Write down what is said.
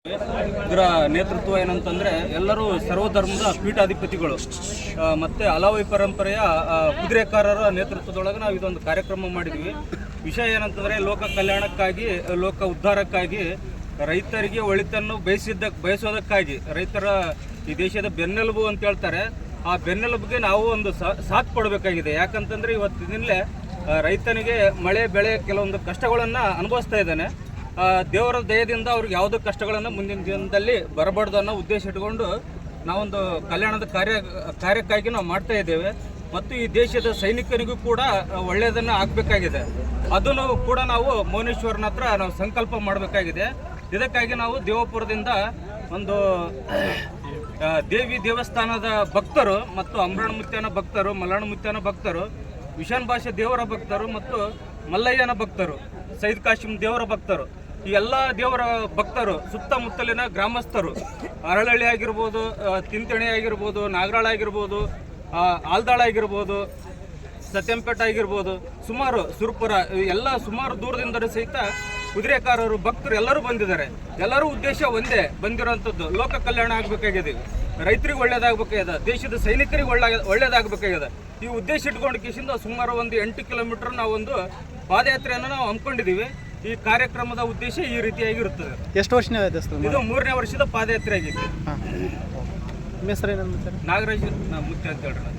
ಇದರ ನೇತೃತ್ವ ಏನಂತಂದರೆ ಎಲ್ಲರೂ ಸರ್ವಧರ್ಮದ ಪೀಠಾಧಿಪತಿಗಳು ಮತ್ತು ಅಲಾವೈ ಪರಂಪರೆಯ ಕುದುರೆಕಾರರ ನೇತೃತ್ವದೊಳಗೆ ನಾವು ಇದೊಂದು ಕಾರ್ಯಕ್ರಮ ಮಾಡಿದ್ವಿ. ವಿಷಯ ಏನಂತಂದರೆ ಲೋಕ ಕಲ್ಯಾಣಕ್ಕಾಗಿ, ಲೋಕ ಉದ್ಧಾರಕ್ಕಾಗಿ, ರೈತರಿಗೆ ಒಳಿತನ್ನು ಬಯಸೋದಕ್ಕಾಗಿ, ರೈತರ ಈ ದೇಶದ ಬೆನ್ನೆಲುಬು ಅಂತ ಹೇಳ್ತಾರೆ. ಆ ಬೆನ್ನೆಲುಬಿಗೆ ನಾವು ಒಂದು ಸಾಥ್ ಕೊಡಬೇಕಾಗಿದೆ. ಯಾಕಂತಂದರೆ ಇವತ್ತಿನಲ್ಲೇ ರೈತನಿಗೆ ಮಳೆ ಬೆಳೆ ಕೆಲವೊಂದು ಕಷ್ಟಗಳನ್ನು ಅನುಭವಿಸ್ತಾ ಇದ್ದಾನೆ. ದೇವರ ದಯದಿಂದ ಅವ್ರಿಗೆ ಯಾವುದೋ ಕಷ್ಟಗಳನ್ನು ಮುಂದಿನ ದಿನದಲ್ಲಿ ಬರಬಾರ್ದು ಅನ್ನೋ ಉದ್ದೇಶ ಇಟ್ಕೊಂಡು ನಾವೊಂದು ಕಲ್ಯಾಣದ ಕಾರ್ಯಕ್ಕಾಗಿ ನಾವು ಮಾಡ್ತಾ ಇದ್ದೇವೆ. ಮತ್ತು ಈ ದೇಶದ ಸೈನಿಕರಿಗೂ ಕೂಡ ಒಳ್ಳೆಯದನ್ನು ಆಗಬೇಕಾಗಿದೆ. ಅದನ್ನು ಕೂಡ ನಾವು ಮೌನೇಶ್ವರನ ಹತ್ರ ನಾವು ಸಂಕಲ್ಪ ಮಾಡಬೇಕಾಗಿದೆ. ಇದಕ್ಕಾಗಿ ನಾವು ದೇವಪುರದಿಂದ ಒಂದು ದೇವಿ ದೇವಸ್ಥಾನದ ಭಕ್ತರು ಮತ್ತು ಅಂಬರಣ ಮುತ್ಯನ ಭಕ್ತರು, ಮಲ್ಲಣ್ಣ ಮುತ್ಯನ ಭಕ್ತರು, ವಿಷನ್ ಭಾಷೆ ದೇವರ ಭಕ್ತರು ಮತ್ತು ಮಲ್ಲಯ್ಯನ ಭಕ್ತರು, ಸೈದ್ ಕಾಶಿಮ್ ದೇವರ ಭಕ್ತರು, ಈ ಎಲ್ಲ ದೇವರ ಭಕ್ತರು, ಸುತ್ತಮುತ್ತಲಿನ ಗ್ರಾಮಸ್ಥರು, ಅರಳಳ್ಳಿ ಆಗಿರ್ಬೋದು, ತಿಂತಣಿ ಆಗಿರ್ಬೋದು, ನಾಗರಾಳ ಆಗಿರ್ಬೋದು, ಆಲ್ದಾಳ ಆಗಿರ್ಬೋದು, ಸತ್ಯಂಪೇಟ ಆಗಿರ್ಬೋದು, ಸುಮಾರು ಸುರ್ಪುರ, ಎಲ್ಲ ಸುಮಾರು ದೂರದಿಂದಲೂ ಸಹಿತ ಕುದುರೆಕಾರರು ಭಕ್ತರು ಎಲ್ಲರೂ ಬಂದಿದ್ದಾರೆ. ಎಲ್ಲರೂ ಉದ್ದೇಶ ಒಂದೇ, ಬಂದಿರೋಂಥದ್ದು ಲೋಕ ಕಲ್ಯಾಣ ಆಗಬೇಕಾಗಿದೆ, ರೈತರಿಗೆ ಒಳ್ಳೇದಾಗಬೇಕಾಗಿದೆ, ದೇಶದ ಸೈನಿಕರಿಗೆ ಒಳ್ಳೇದಾಗಬೇಕಾಗಿದೆ. ಈ ಉದ್ದೇಶ ಇಟ್ಕೊಂಡು ಕಿಶಿಂದ ಸುಮಾರು ಒಂದು 8 ಕಿಲೋಮೀಟರ್ ನಾವೊಂದು ಪಾದಯಾತ್ರೆಯನ್ನು ನಾವು ಹಮ್ಮಿಕೊಂಡಿದ್ದೀವಿ. ಈ ಕಾರ್ಯಕ್ರಮದ ಉದ್ದೇಶ ಈ ರೀತಿಯಾಗಿರುತ್ತದೆ. ಎಷ್ಟು ವರ್ಷ ಇದು 3ನೇ ವರ್ಷದ ಪಾದಯಾತ್ರೆ ಆಗಿತ್ತು. ಹೆಸರು ಏನಂತ ನಾಗರಾಜ್ ಮುತ್ಯ ಅಂತ ಹೇಳ್ರಿ.